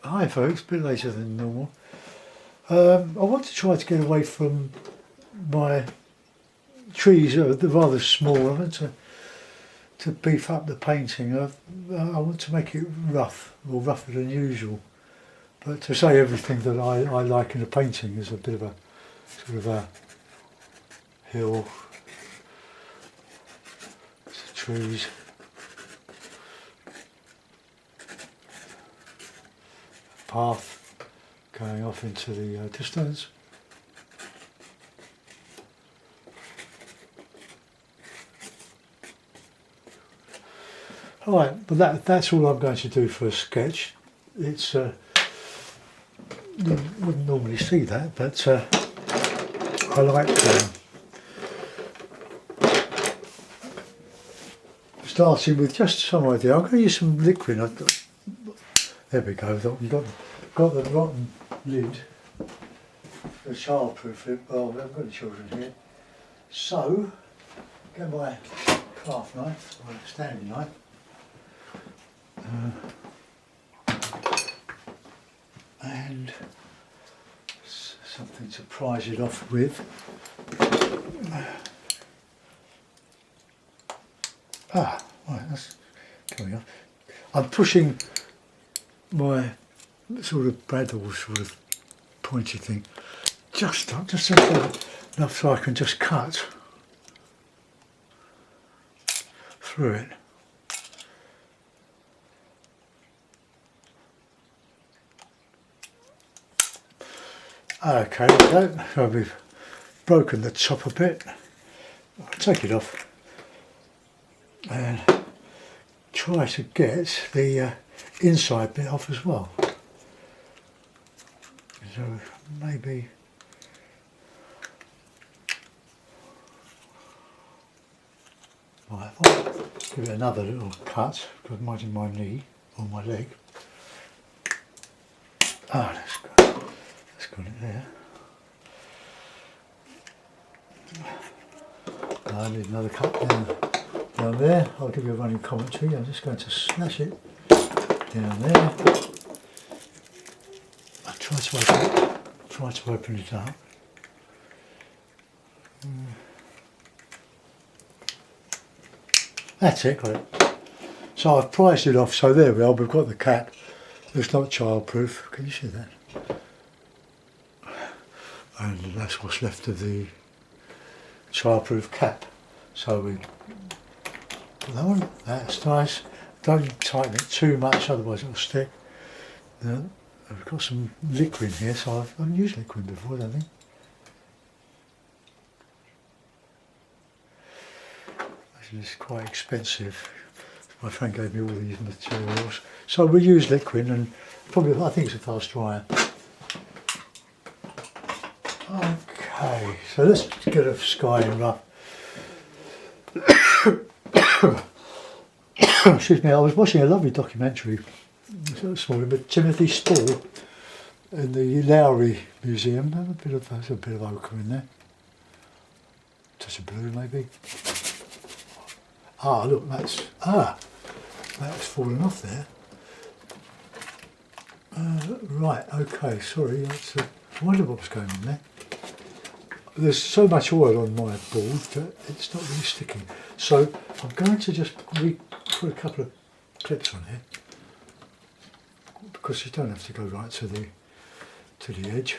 Hi folks, a bit later than normal. I want to try to get away from my trees, they're rather small. I want to beef up the painting. I want to make it rough, or rougher than usual. But to say everything that I like in a painting is a bit of a sort of a hill, trees, path going off into the distance. Alright, but that's all I'm going to do for a sketch. It's you wouldn't normally see that, but I like starting with just some idea. I'm going to use some liquid. There we go. We've got the rotten lid, the childproof lid. Well, we haven't got any children here. So, get my craft knife, my standing knife. And something to prise it off with. Right, that's coming off. I'm pushing my sort of Bradle sort of pointy thing just enough so I can just cut through it. Okay, so we've broken the top a bit. I'll take it off and try to get the inside bit off as well. So maybe right, I'll give it another little cut because it might in my knee or my leg. Ah, that's good. That's got it there. I need another cut down there. I'll give you a running commentary. I'm just going to slash it down there. I'll try to open it up. That's it, got it. So I've prised it off, so there we are, we've got the cap. It's not childproof, can you see that? And that's what's left of the childproof cap. So we put that on, that's nice. Don't tighten it too much, otherwise it'll stick. I've got some liquid here, so I've used liquid before, I don't think. Actually, it's quite expensive. My friend gave me all these materials. So we use liquid, and probably, I think it's a fast dryer. Okay, so let's get a sky in rough. Excuse me, I was watching a lovely documentary this morning with Timothy Spall in the Lowry Museum. There's a bit of ochre in there. Touch of blue maybe. Ah, look, that's fallen off there. Right, okay, sorry, I wonder what was going on there. There's so much oil on my board that it's not really sticking. So I'm going to just put a couple of clips on here, because you don't have to go right to the edge.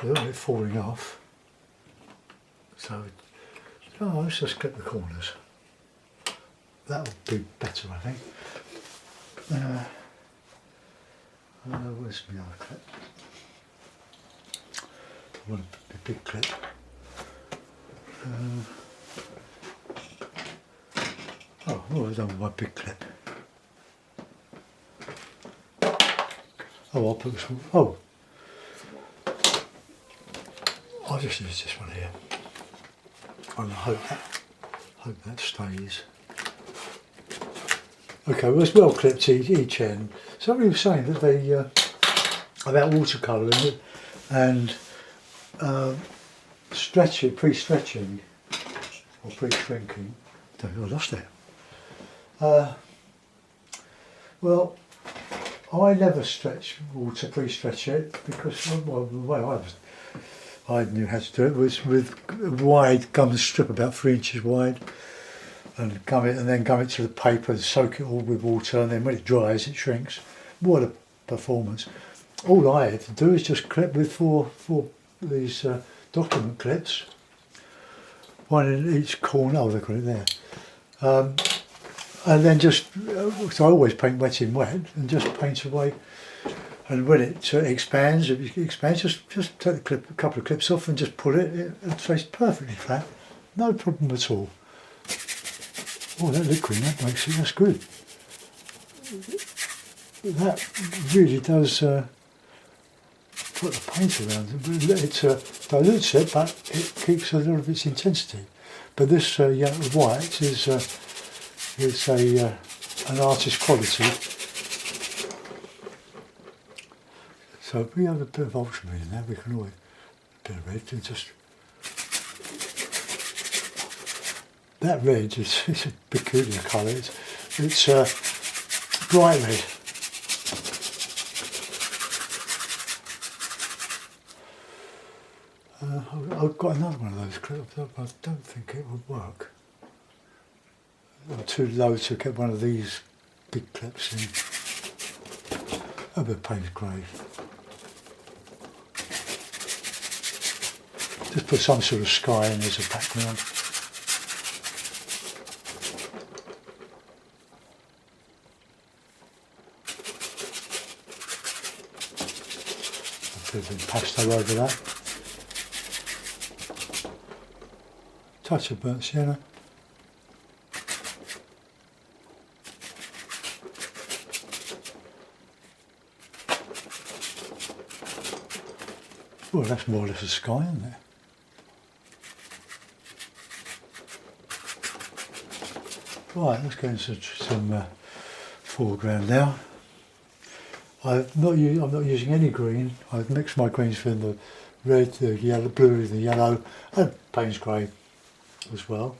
Without it falling off. So let's just clip the corners. That would be better, I think. Where's my other clip? I want a big clip. What have I done with my big clip? Oh, I'll put this one. Oh, I'll just use this one here. And I hope that stays. Okay, well, it's well clipped each end. Somebody was saying that they about watercolouring and stretching, pre-stretching or pre-shrinking. I lost it. Well, I never stretch water, pre-stretch it, because well, the way I knew how to do it was with a wide gum strip, about 3 inches wide, and gum it, and then gum it to the paper and soak it all with water, and then when it dries it shrinks. What a performance. All I had to do is just clip with four these document clips, one in each corner, oh, they've got it there. And then just, so I always paint wet in wet, and just paint away. And when it expands, just take a couple of clips off and just pull it. It stays perfectly flat, no problem at all. Oh, that liquid, that makes it, that's good. That really does put the paint around it. It dilutes it, but it keeps a lot of its intensity. But this white is an artist quality. So if we have a bit of ultramarine in there, we can always a bit of red and just. That red is a peculiar colour. It's bright red. I've got another one of those clips. I don't think it would work. I'm too low to get one of these big clips in. A bit of paint grey. Just put some sort of sky in as a background. A bit of impasto over that. Touch of burnt sienna. Well, that's more or less a sky, isn't it? Right, let's go into some foreground now. I'm not using any green. I've mixed my greens with the red, the yellow, blue, the yellow, and Payne's grey as well.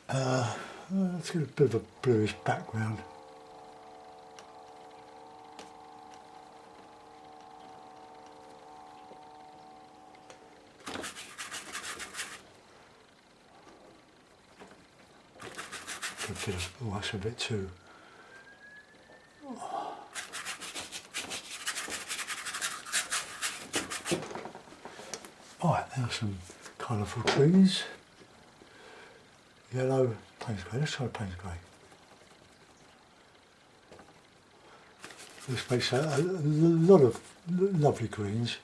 Let's get a bit of a bluish background. A bit of, oh, that's a bit too. Right, now some colourful trees. Yellow, Payne's grey. Let's try Payne's grey. This makes a lot of lovely greens.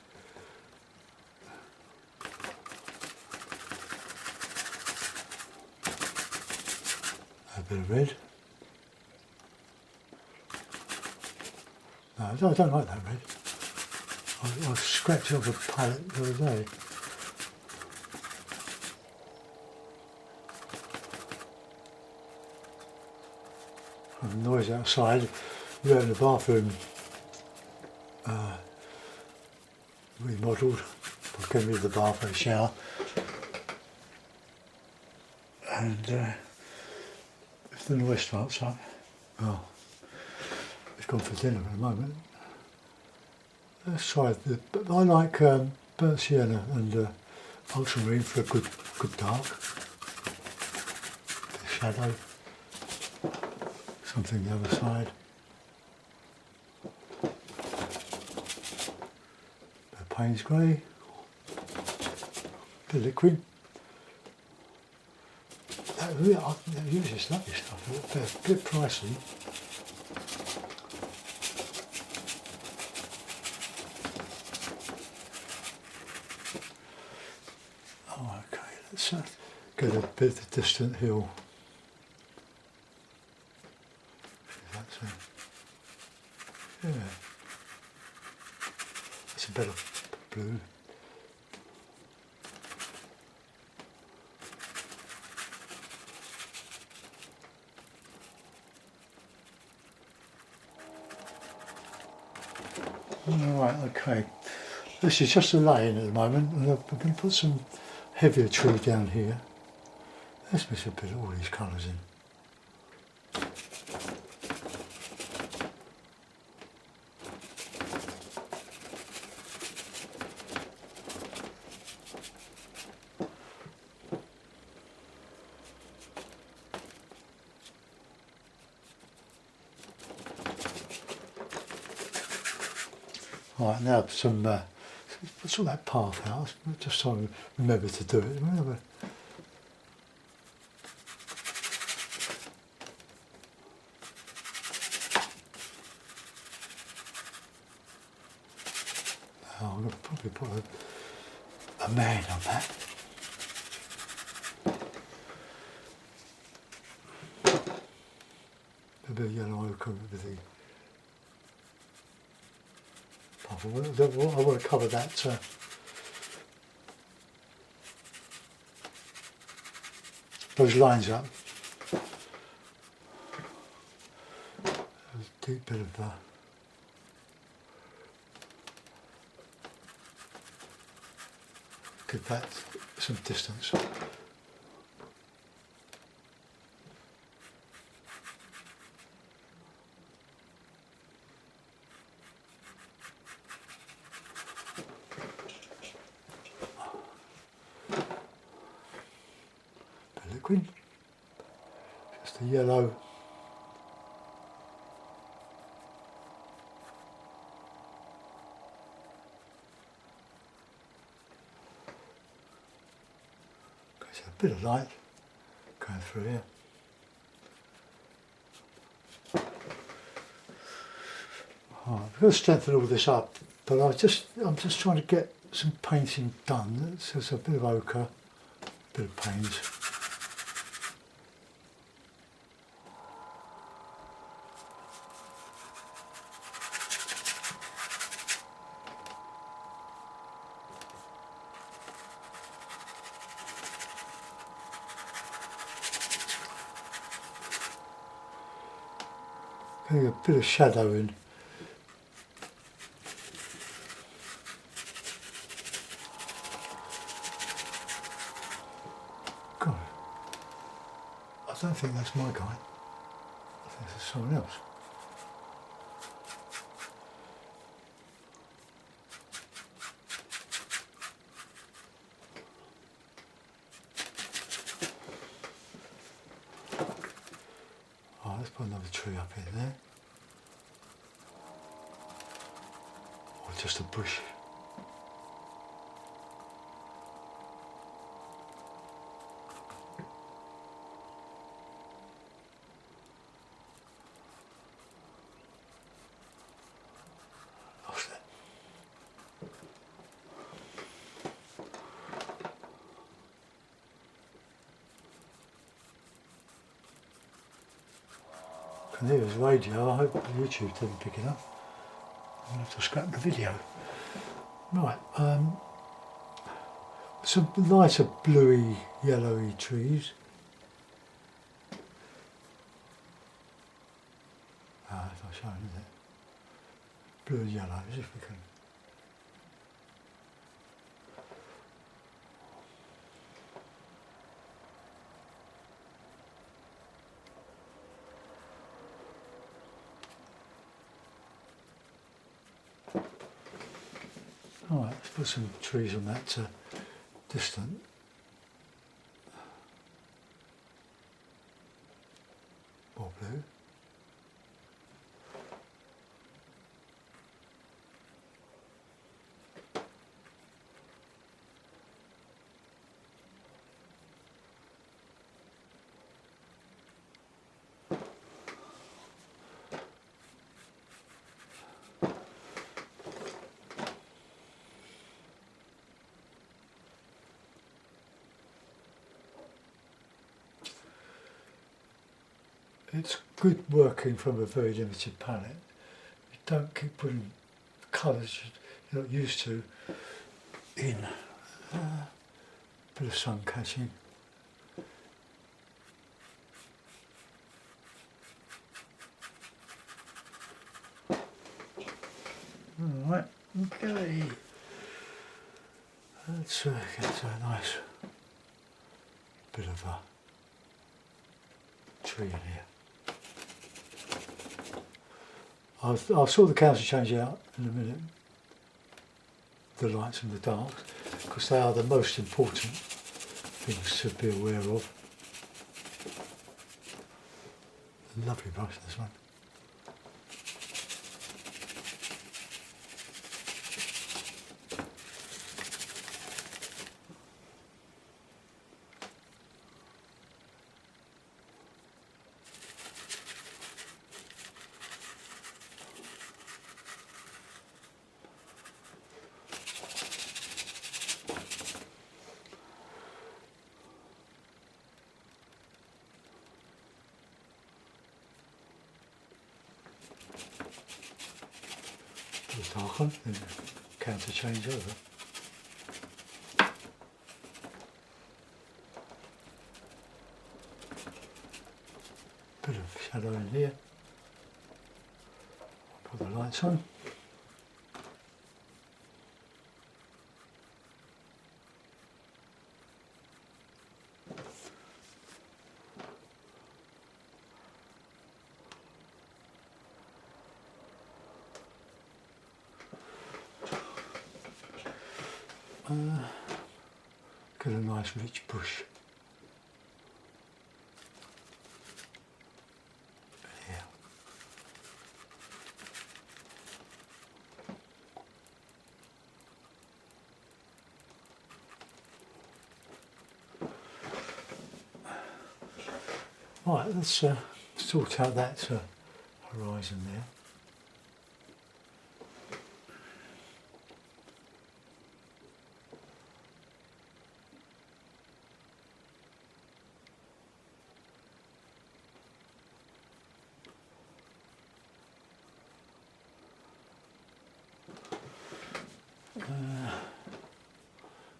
A bit of red. No, I don't like that red. I scratched it off a palette the other day. From the noise outside, we're in the bathroom remodelled. I came into the bath for a shower. And if the noise starts up, well, it's gone for dinner at the moment. Let's try I like burnt sienna and ultramarine for a good dark. The shadow. Something the other side. The Payne's grey. The liquid. I use this lovely stuff. A bit pricey. Oh, okay. Let's get a bit of the distant hill. Yeah, that's a better blue. Alright, okay. This is just a lane at the moment, and I'm going to put some heavier tree down here. Let's mix a bit of all these colours in. Right, now some, sort that path out, just so I remember to do it. Remember. Oh, I'm going to probably put a man on that. A bit of yellow ochre with the I want to cover that those lines up. A deep bit of give that some distance. The liquid, just a yellow. A bit of light going through here. Right, we've got to strengthen all this up, but I'm just trying to get some painting done. So it's a bit of ochre, a bit of paint. Getting a bit of shadow in. God, I don't think that's my guy. I think it's someone else. Oh, let's put another tree up in there. Or just a bush. Lost it. And here's radio. I hope YouTube didn't pick it up. I'm going to have to scrap the video. Right, some lighter bluey, yellowy trees. Ah, it's not showing, is it? Blue and yellow, as if we can. Alright, let's put some trees on that distant. More blue. It's good working from a very limited palette. You don't keep putting colours you're not used to in. Bit of sun catching. Alright, okay. Let's get a nice bit of a tree in here. I'll sort the counter change out in a minute, the lights and the darks, because they are the most important things to be aware of. Lovely brush, this one. Darken, then counter change over. Bit of shadow in here. Put the lights on. Get a nice rich bush. Here. Right, let's sort out that horizon there.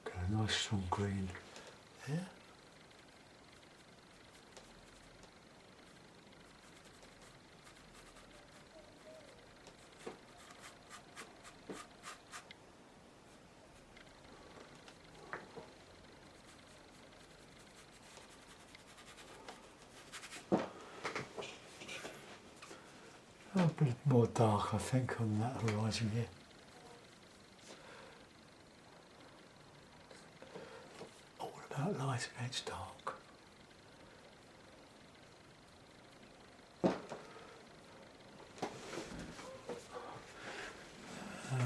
Got a nice strong green there. A bit more dark, I think, on that horizon here. All about light against dark.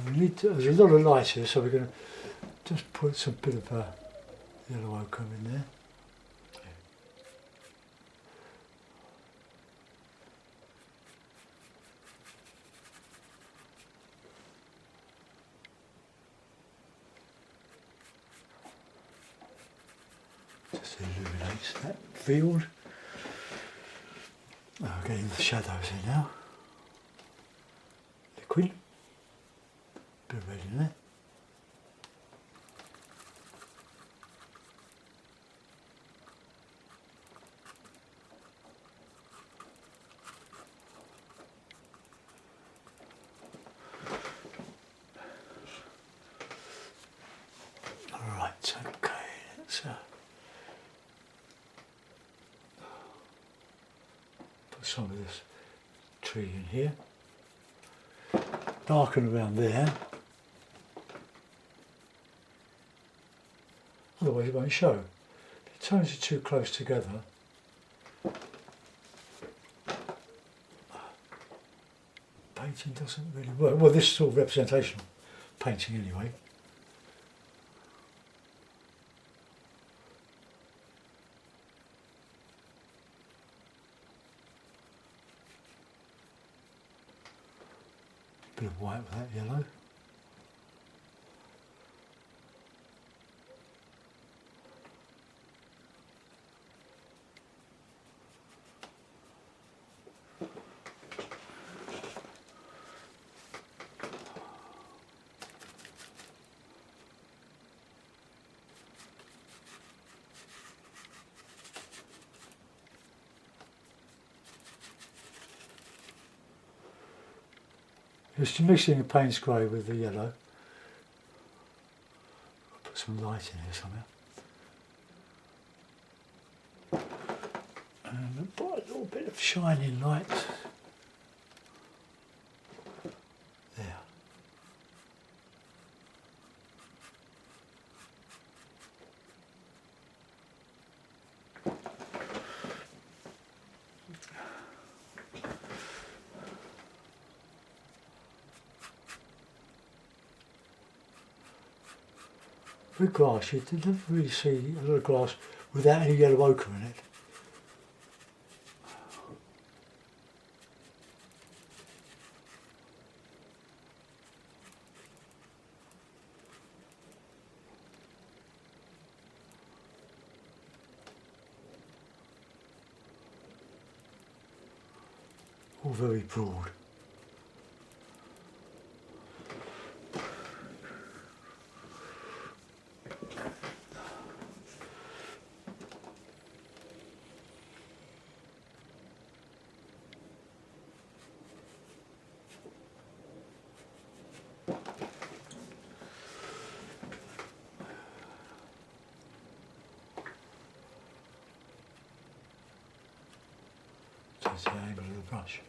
We need to, there's a lot of light here, so we're going to just put some bit of yellow ochre in there. Just illuminates that field. Oh, getting the shadows in now. Liquid. Bit of red in there. Alright, okay, let's put some of this tree in here. Darken around there. Otherwise it won't show. If the tones are too close together, painting doesn't really work. Well, this is sort of representational painting anyway. Bit of white with that yellow. Just mixing the Payne's grey with the yellow. I'll put some light in here somehow. And put a little bit of shining light there. With grass, you never really see a lot of grass without any yellow ochre in it. All very broad. That's the angle of the brush.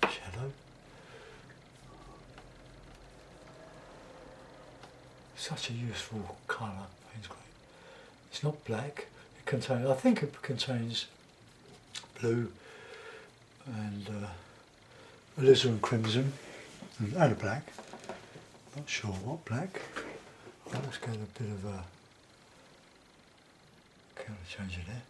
Shadow. Such a useful colour, Payne's grey. It's not black. It contains, I think it contains blue and alizarin crimson and a black. Not sure what black. Well, let's get a bit of a colour changer there.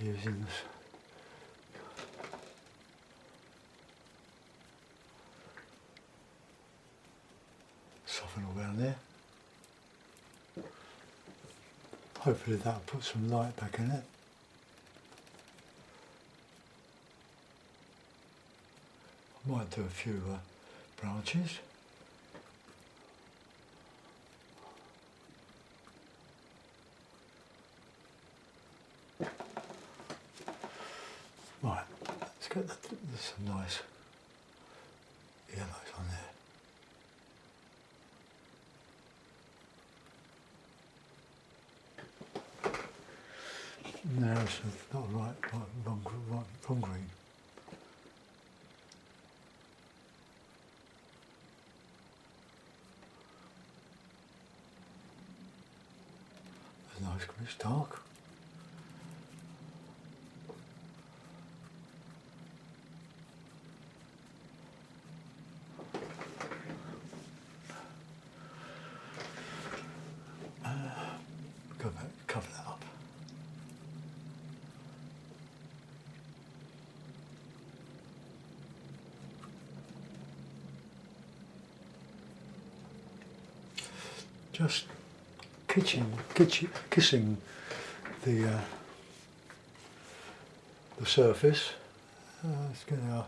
Using this soften all around there. Hopefully that'll put some light back in it. I might do a few branches. Right, let's get some nice yellows on there. Now it's not right, wrong green. That's nice because it's dark. Go back, cover that up. Just kissing the surface. Let's get our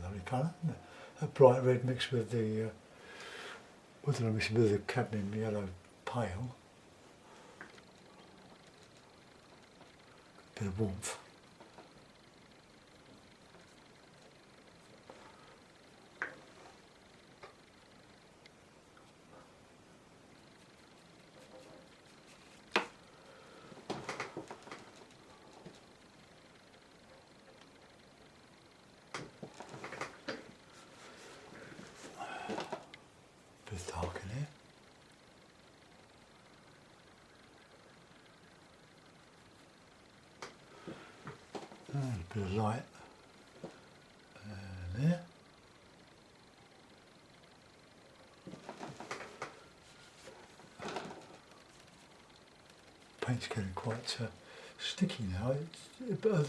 lovely colour, isn't it? A bright red mixed with the mixed with the cadmium yellow pale. Bit of warmth. Bit dark in here. And a bit of light there. Paint's getting quite sticky now.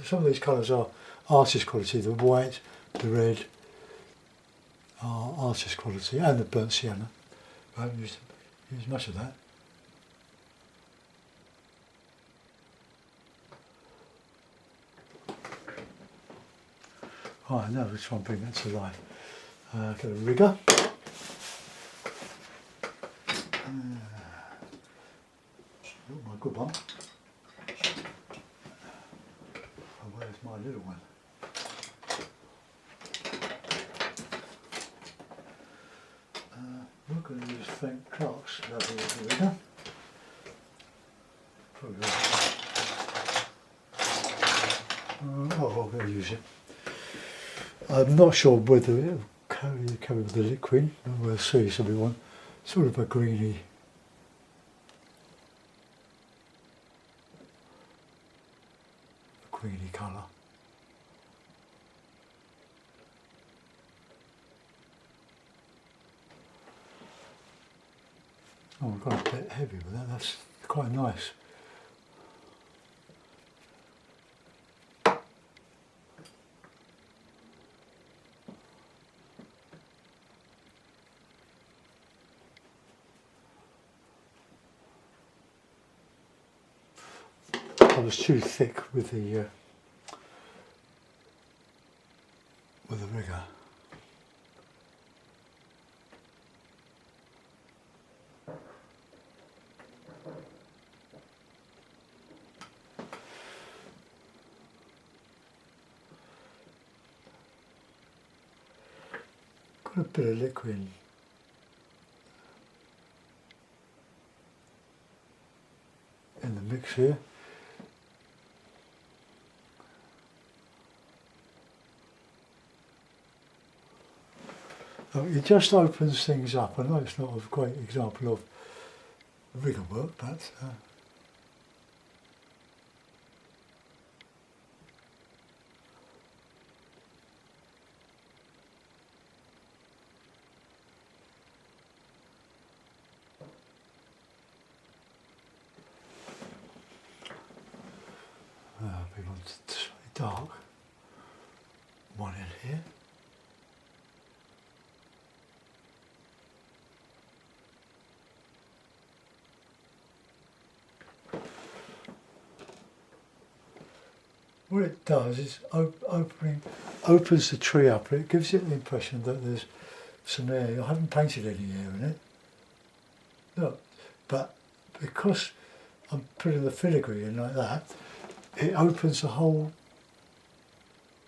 Some of these colours are artist quality. The white, the red are artist quality, and the burnt sienna. I haven't used much of that. Right, now let's try and bring that to life. Get a rigger. Oh, my good one. Oh, where's my little one? We're going to use Frank Clark's lovely little rigger. Probably. I'm going to use it. I'm not sure whether it'll carry with the liquid. We'll see. So we want sort of a greeny. Colour. Oh, we've got a bit heavy with that. That's quite nice. I was too thick with the rigger. Got a bit of liquid in the mix here. It just opens things up. I know it's not a great example of rigger work, but we want it slightly dark. One in here. What it does is opens the tree up. It gives it the impression that there's some air. I haven't painted any air in it. Look, but because I'm putting the filigree in like that, it opens the whole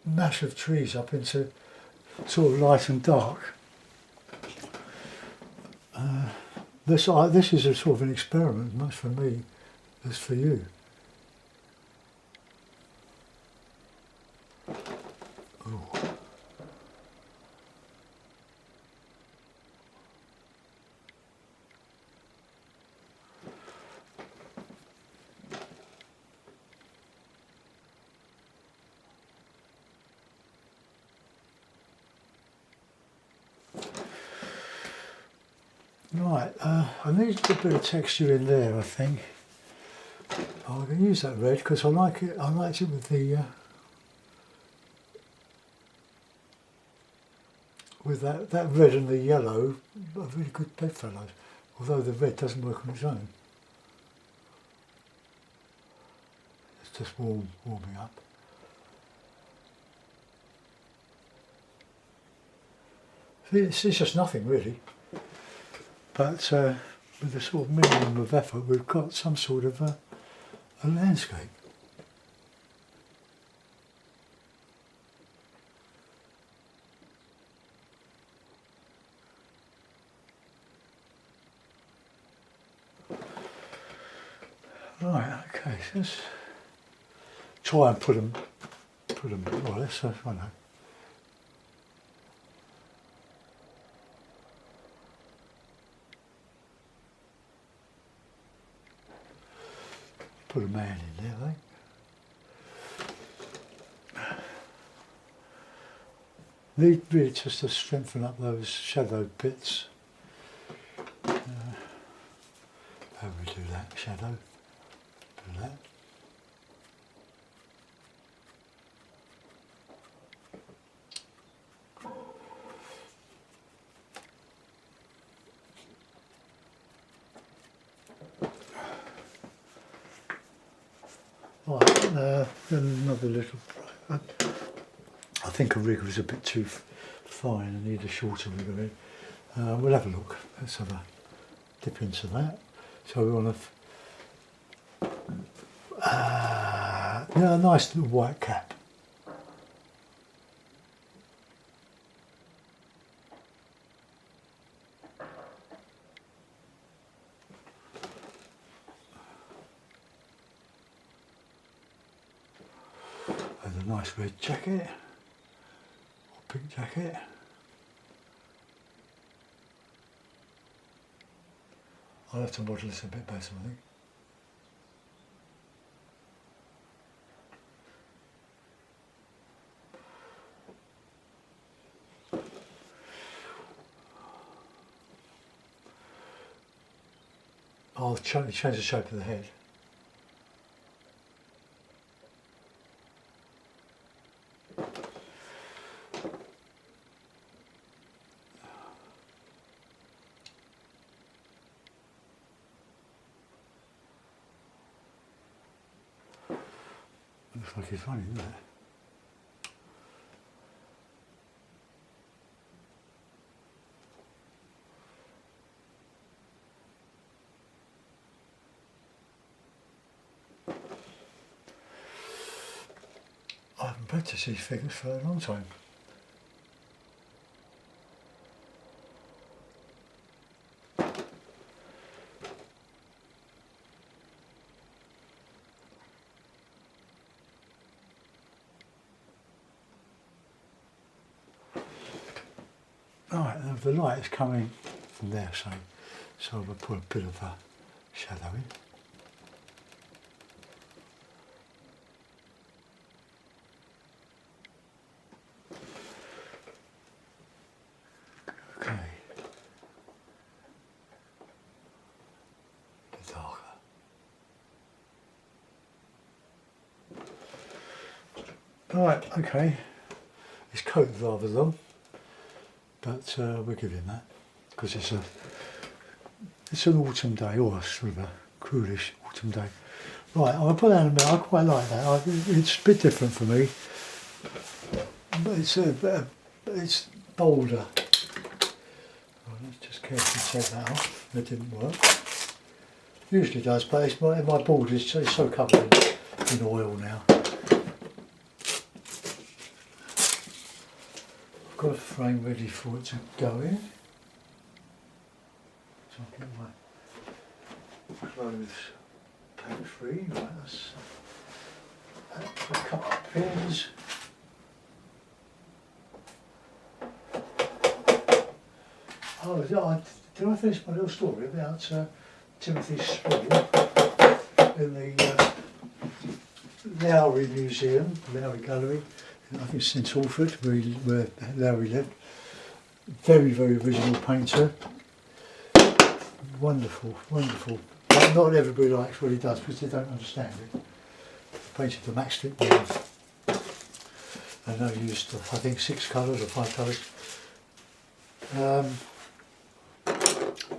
mass of trees up into sort of light and dark. This is a sort of an experiment, much for me as for you. Ooh. Right, I need a bit of texture in there, I think. I'm going to use that red because I like it. I liked it with the that red and the yellow are really good bedfellows. Although the red doesn't work on its own. It's just warming up. It's just nothing really. But with a sort of minimum of effort, we've got some sort of a landscape. Right, okay, so let's try and put them, well, let's, I don't know. Put a man in there, I think. Need really just to strengthen up those shadow bits. How do we do that? Shadow. Do that. Right, another little. I think a rig was a bit too fine. I need a shorter rig of it. We'll have a look. Let's have a dip into that. So we want to, yeah, a nice little white cap. And a nice red jacket, or pink jacket. I'll have to model this a bit better, I think. I'll change the shape of the head. Looks like he's funny, doesn't it? I haven't practiced these figures for a long time. Right, the light is coming from there, so we'll put a bit of a shadow in. Okay. A bit darker. Right, okay. His coat is rather long, but we'll give him that because it's an autumn day, or sort of a coolish autumn day. Right, I'll put that in a minute. I quite like that. It's a bit different for me, but it's bolder. Right, let's just carefully take that off. That didn't work. Usually does, but my board is so covered in oil now. I've got a frame ready for it to go in. So I'll get my clothes pack free. Right, that's a couple of pins. Oh, did I finish my little story about Timothy Spall in the Lowry Museum, Lowry Gallery, I think it's St Alfred, where Lowry lived. Very, very original painter. Wonderful, wonderful. But not everybody likes what he does because they don't understand it. He painted the matchstick with, and I used, I think, 6 colours or 5 colours.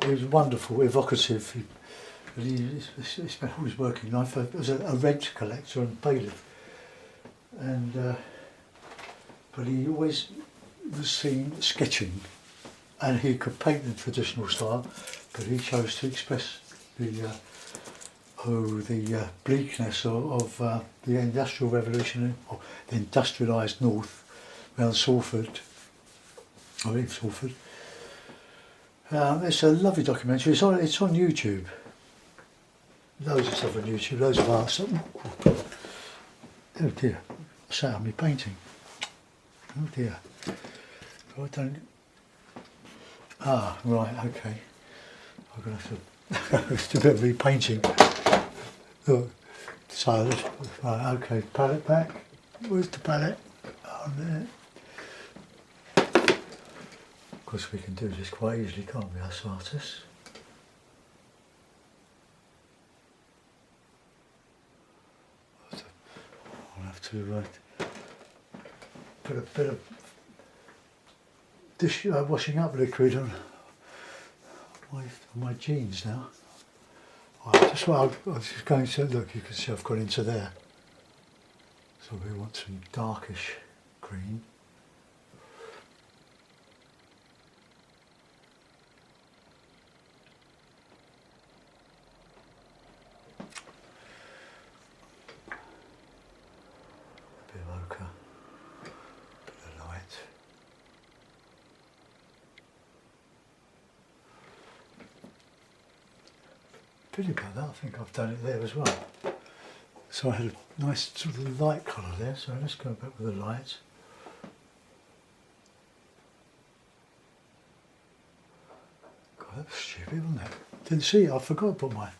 He was wonderful, evocative. He spent all his working life as a rent collector and bailiff, and but he always was seen sketching, and he could paint in traditional style, but he chose to express the bleakness of the Industrial Revolution, or the industrialised North around Salford. I believe Salford. It's a lovely documentary. It's on YouTube. Loads of stuff on YouTube. Loads of art. Oh dear! I sat on me painting. Oh dear! I don't. Ah, right. Okay. I'm gonna have to do a bit of repainting. Look. So, right. Okay. Palette back. Where's the palette? On there. Of course, we can do this quite easily, can't we, us artists? I'll have to put a bit of dish washing up liquid on my jeans now. Just what I was just going to look. You can see I've gone into there. So we want some darkish green. pity about that. I think I've done it there as well. So I had a nice sort of light colour there, so let's go back with the lights. God, that was stupid, wasn't it? Didn't see it, I forgot to put my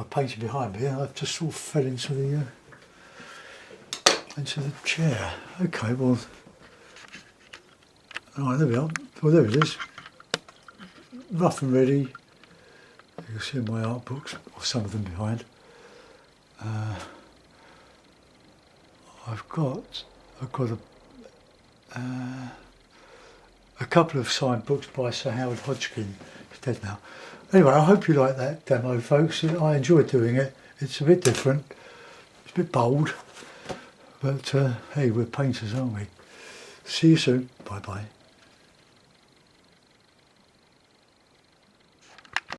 painting behind me, and I just sort of fell into the chair. Okay, well, alright, there we are. Well, there it is. Rough and ready. You can see my art books, or some of them behind. I've got a couple of signed books by Sir Howard Hodgkin. He's dead now. Anyway, I hope you like that demo, folks. I enjoyed doing it. It's a bit different. It's a bit bold. But hey, we're painters, aren't we? See you soon. Bye bye.